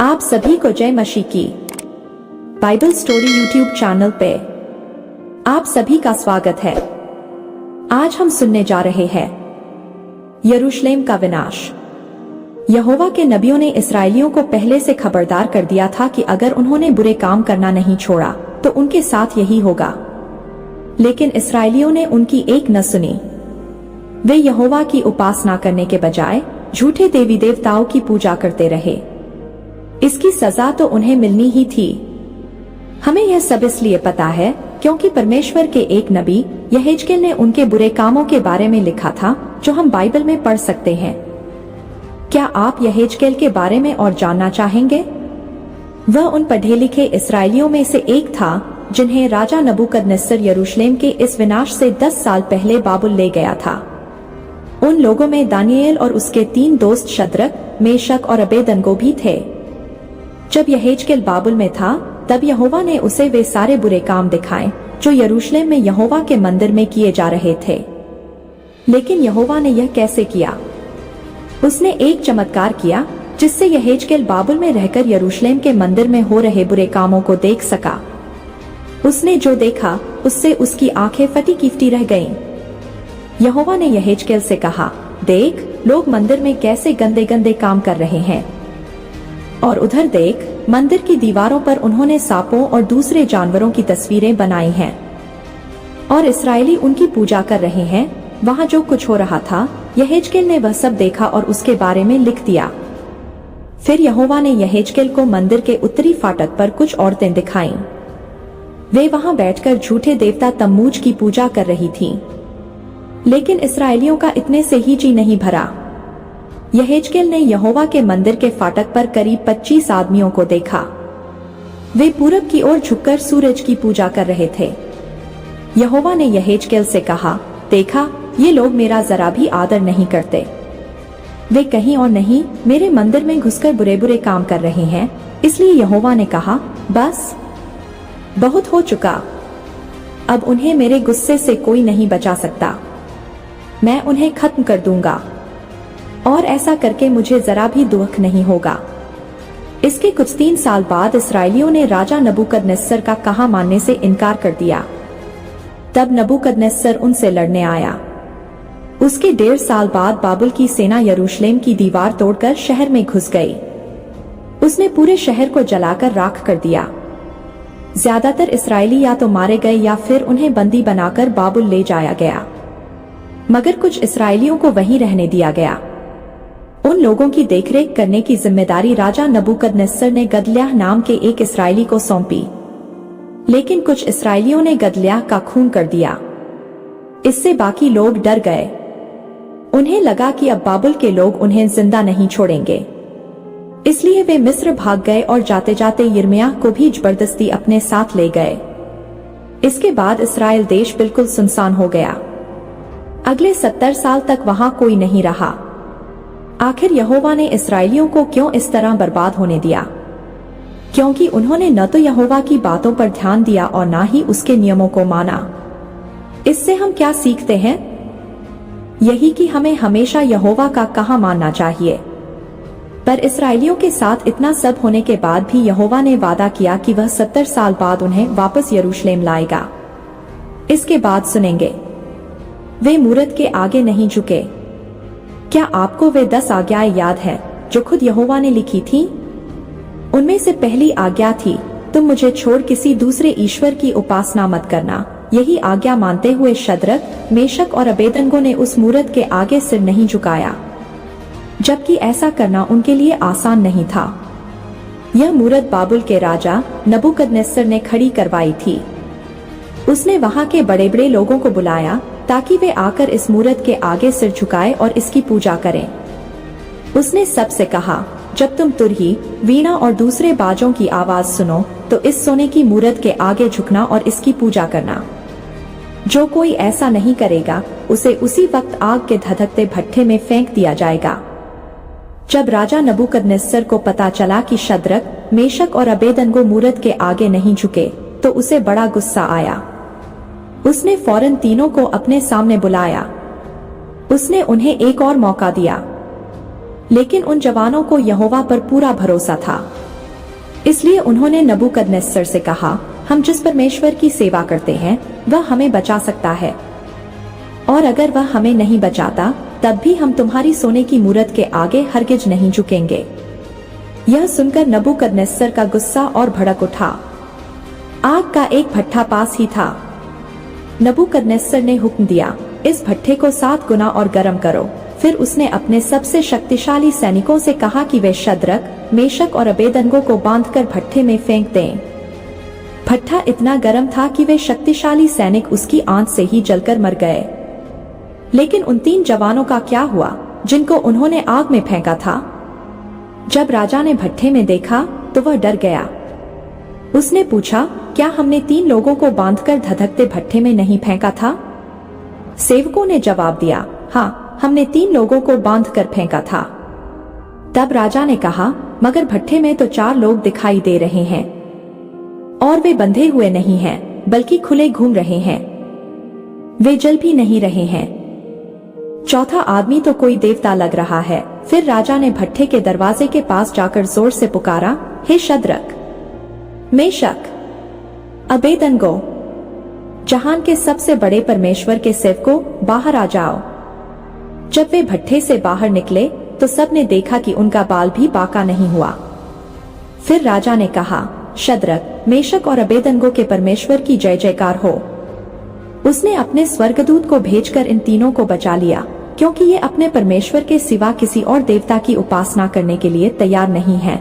आप सभी को जय मसीह की बाइबल स्टोरी यूट्यूब चैनल पे आप सभी का स्वागत है। आज हम सुनने जा रहे हैं यरूशलेम का विनाश। यहोवा के नबियों ने इस्राएलियों को पहले से खबरदार कर दिया था कि अगर उन्होंने बुरे काम करना नहीं छोड़ा तो उनके साथ यही होगा। लेकिन इस्राएलियों ने उनकी एक न सुनी। वे यहोवा की उपासना करने के बजाय झूठे देवी देवताओं की पूजा करते रहे। इसकी सजा तो उन्हें मिलनी ही थी। हमें यह सब इसलिए पता है क्योंकि परमेश्वर के एक नबी यहेजकेल ने उनके बुरे कामों के बारे में लिखा था, जो हम बाइबल में पढ़ सकते हैं। क्या आप यहेजकेल के बारे में और जानना चाहेंगे? वह उन पढ़े लिखे इस्राएलियों में से एक था जिन्हें राजा नबूकदनेस्सर यरूशलेम के इस विनाश से 10 साल पहले बाबुल ले गया था। उन लोगों में दानिएल और उसके 3 दोस्त शद्रक, मेशक और अबेदनगो भी थे। जब यहेजकेल बाबुल में था तब यहोवा ने उसे वे सारे बुरे काम दिखाए जो यरूशलेम में यहोवा के मंदिर में किए जा रहे थे। लेकिन यहोवा ने यह कैसे किया? उसने एक चमत्कार किया जिससे यहेजकेल बाबुल में रहकर यरूशलेम के मंदिर में हो रहे बुरे कामों को देख सका। उसने जो देखा उससे उसकी आंखें फटी किफ्टी रह गईं। यहोवा ने यहेजकेल से कहा, देख, लोग मंदिर में कैसे गंदे गंदे काम कर रहे हैं, और उधर देख, मंदिर की दीवारों पर उन्होंने सांपों और दूसरे जानवरों की तस्वीरें बनाई हैं और इस्राएली उनकी पूजा कर रहे हैं। वहां जो कुछ हो रहा था यहेजकेल ने वह सब देखा और उसके बारे में लिख दिया। फिर यहोवा ने यहेजकेल को मंदिर के उत्तरी फाटक पर कुछ औरतें दिखाईं। वे वहां बैठकर झूठे देवता तम्मूज की पूजा कर रही थीं। लेकिन इस्राएलियों का इतने से ही जी नहीं भरा। यहेजकेल ने यहोवा के मंदिर के फाटक पर करीब 25 आदमियों को देखा। वे पूरब की ओर झुककर सूरज की पूजा कर रहे थे। यहोवा ने यहेजकेल से कहा, देखा, ये लोग मेरा जरा भी आदर नहीं करते। वे कहीं और नहीं, मेरे मंदिर में घुसकर बुरे बुरे काम कर रहे हैं। इसलिए यहोवा ने कहा, बस बहुत हो चुका। अब उन्हें मेरे गुस्से से कोई नहीं बचा सकता। मैं उन्हें खत्म कर दूंगा और ऐसा करके मुझे जरा भी दुख नहीं होगा। इसके कुछ 3 साल बाद इस्राएलियों ने राजा नबूकदनेस्सर का कहा मानने से इनकार कर दिया। तब नबूकदनेस्सर उनसे लड़ने आया। उसके 1.5 साल बाद बाबुल की सेना यरूशलेम की दीवार तोड़कर शहर में घुस गई। उसने पूरे शहर को जलाकर राख कर दिया। ज्यादातर इस्राएली या तो मारे गए या फिर उन्हें बंदी बनाकर बाबुल ले जाया गया, मगर कुछ इस्राएलियों को वहीं रहने दिया गया। उन लोगों की देखरेख करने की जिम्मेदारी राजा नबूकदनेस्सर ने गदल्याह नाम के एक इस्राएली को सौंपी। लेकिन कुछ इस्राएलियों ने गदल्याह का खून कर दिया। इससे बाकी लोग डर गए। उन्हें लगा कि अब बाबुल के लोग उन्हें जिंदा नहीं छोड़ेंगे। इसलिए वे मिस्र भाग गए और जाते जाते यिर्मयाह को भी जबरदस्ती अपने साथ ले गए। इसके बाद इस्राएल देश बिल्कुल सुनसान हो गया। अगले 70 साल तक वहां कोई नहीं रहा। आखिर यहोवा ने इस्राएलियों को क्यों इस तरह बर्बाद होने दिया? क्योंकि उन्होंने न तो यहोवा की बातों पर ध्यान दिया और न ही उसके नियमों को माना। इससे हम क्या सीखते हैं? यही कि हमें हमेशा यहोवा का कहा मानना चाहिए। पर इस्राएलियों के साथ इतना सब होने के बाद भी यहोवा ने वादा किया कि वह 70 साल बाद उन्हें वापस यरूशलेम लाएगा। इसके बाद सुनेंगे, वे मूरत के आगे नहीं झुके। क्या आपको वे 10 आज्ञाएं याद है जो खुद यहोवा ने लिखी थी? उनमें से पहली आज्ञा थी, तुम मुझे छोड़ किसी दूसरे ईश्वर की उपासना मत करना। यही आज्ञा मानते हुए शद्रक, मेशक और अबेदनगो ने उस मूरत के आगे सिर नहीं झुकाया, जबकि ऐसा करना उनके लिए आसान नहीं था। यह मूरत बाबुल के राजा नबूकदनेस्सर ने खड़ी करवाई थी। उसने वहां के बड़े बड़े लोगों को बुलाया ताकि वे आकर इस मूरत के आगे सिर झुकाएं और इसकी पूजा करें। उसने सबसे कहा, जब तुम तुरही, वीणा और दूसरे बाजों की आवाज सुनो तो इस सोने की मूरत के आगे झुकना और इसकी पूजा करना। जो कोई ऐसा नहीं करेगा उसे उसी वक्त आग के धधकते भट्ठे में फेंक दिया जाएगा। जब राजा नबूकदनेस्सर को पता चला कि शद्रक, मेशक और अबेदनगो मूरत के आगे नहीं झुके तो उसे बड़ा गुस्सा आया। उसने फौरन तीनों को अपने सामने बुलाया। उसने उन्हें एक और मौका दिया। लेकिन उन जवानों को यहोवा पर पूरा भरोसा था। इसलिए उन्होंने नबूकदनेस्सर से कहा, हम जिस परमेश्वर की सेवा करते हैं वह हमें बचा सकता है, और अगर वह हमें नहीं बचाता तब भी हम तुम्हारी सोने की मूरत के आगे हरगिज नहीं झुकेंगे। यह सुनकर नबूकदनेस्सर का गुस्सा और भड़क उठा। आग का एक भट्ठा पास ही था। नबूकदनेस्सर ने हुक्म दिया, इस भट्ठे को 7 गुना और गर्म करो। फिर उसने अपने सबसे शक्तिशाली सैनिकों से कहा कि वे शद्रक, मेशक और अबेदनगो को बांधकर भट्ठे में फेंक दें। भट्ठा इतना गर्म था कि वे शक्तिशाली सैनिक उसकी आंच से ही जलकर मर गए। लेकिन उन 3 जवानों का क्या हुआ जिनको उन्होंने आग में फेंका था? जब राजा ने भट्ठे में देखा तो वह डर गया। उसने पूछा, क्या हमने 3 लोगों को बांधकर धधकते भट्ठे में नहीं फेंका था? सेवकों ने जवाब दिया, हाँ, हमने 3 लोगों को बांधकर फेंका था। तब राजा ने कहा, मगर भट्ठे में तो 4 लोग दिखाई दे रहे हैं और वे बंधे हुए नहीं हैं, बल्कि खुले घूम रहे हैं। वे जल भी नहीं रहे हैं। चौथा आदमी तो कोई देवता लग रहा है। फिर राजा ने भट्ठे के दरवाजे के पास जाकर जोर से पुकारा, हे शद्रक, मेशक, अबेदनगो, जहान के सबसे बड़े परमेश्वर के सेवकों, बाहर आ जाओ। जब वे भट्ठे से बाहर निकले तो सबने देखा कि उनका बाल भी बाका नहीं हुआ। फिर राजा ने कहा, शद्रक, मेशक और अबेदनगो के परमेश्वर की जय जयकार हो। उसने अपने स्वर्गदूत को भेजकर इन तीनों को बचा लिया, क्योंकि ये अपने परमेश्वर के सिवा किसी और देवता की उपासना करने के लिए तैयार नहीं हैं।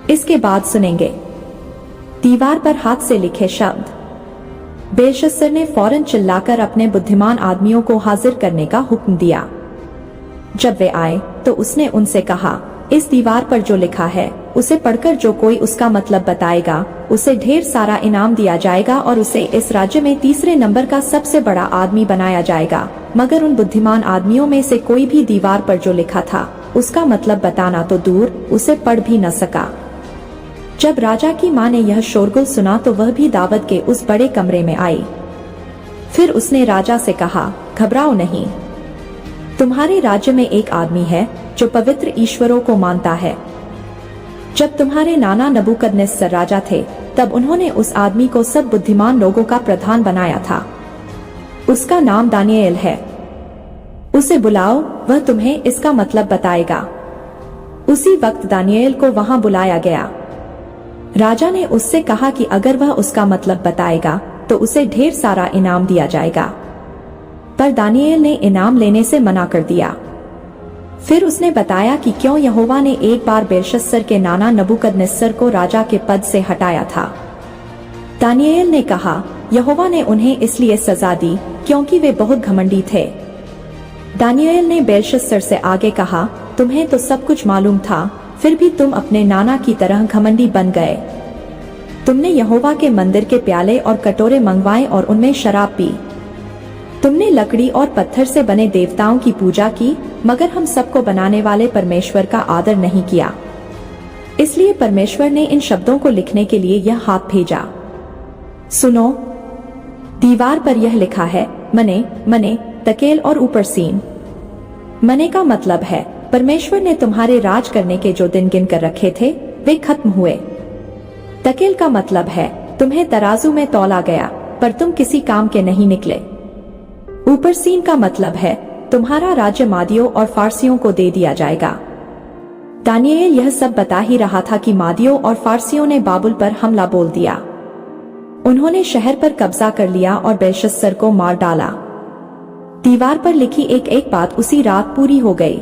इसके बाद सुनेंगे। दीवार पर हाथ से लिखे शब्द। बेलशस्सर ने फौरन चिल्लाकर अपने बुद्धिमान आदमियों को हाजिर करने का हुक्म दिया। जब वे आए तो उसने उनसे कहा, इस दीवार पर जो लिखा है उसे पढ़कर जो कोई उसका मतलब बताएगा उसे ढेर सारा इनाम दिया जाएगा और उसे इस राज्य में 3रे नंबर का सबसे बड़ा आदमी बनाया जाएगा। मगर उन बुद्धिमान आदमियों में से कोई भी दीवार पर जो लिखा था उसका मतलब बताना तो दूर, उसे पढ़ भी न सका। जब राजा की माँ ने यह शोरगुल सुना तो वह भी दावत के उस बड़े कमरे में आई। फिर उसने राजा से कहा, घबराओ नहीं, तुम्हारे राज्य में एक आदमी है जो पवित्र ईश्वरों को मानता है। जब तुम्हारे नाना नबूकदनेस्सर राजा थे तब उन्होंने उस आदमी को सब बुद्धिमान लोगों का प्रधान बनाया था। उसका नाम दानियेल है। उसे बुलाओ, वह तुम्हें इसका मतलब बताएगा। उसी वक्त दानियेल को वहां बुलाया गया। राजा ने उससे कहा कि अगर वह उसका मतलब बताएगा तो उसे ढेर सारा इनाम दिया जाएगा। पर दानियेल ने इनाम लेने से मना कर दिया। फिर उसने बताया कि क्यों यहोवा ने एक बार बेलशस्सर के नाना नबूकदनेस्सर को राजा के पद से हटाया था। दानियेल ने कहा, यहोवा ने उन्हें इसलिए सजा दी क्योंकि वे बहुत घमंडी थे। दानियेल ने बेलशस्सर से आगे कहा, तुम्हें तो सब कुछ मालूम था, फिर भी तुम अपने नाना की तरह घमंडी बन गए। तुमने यहोवा के मंदिर के प्याले और कटोरे मंगवाए और उनमें शराब पी। तुमने लकड़ी और पत्थर से बने देवताओं की पूजा की, मगर हम सबको बनाने वाले परमेश्वर का आदर नहीं किया। इसलिए परमेश्वर ने इन शब्दों को लिखने के लिए यह हाथ भेजा। सुनो, दीवार पर यह लिखा है, मने, मने, तकेल और ऊपर सीन। मने का मतलब है परमेश्वर ने तुम्हारे राज करने के जो दिन गिन कर रखे थे वे खत्म हुए। तकेल का मतलब है तुम्हें तराजू में तौला गया पर तुम किसी काम के नहीं निकले। ऊपर सीन का मतलब है तुम्हारा राज्य मादियों और फारसियों को दे दिया जाएगा। दानियेल यह सब बता ही रहा था कि मादियों और फारसियों ने बाबुल पर हमला बोल दिया। उन्होंने शहर पर कब्जा कर लिया और बेलशस्सर को मार डाला। दीवार पर लिखी एक एक बात उसी रात पूरी हो गई।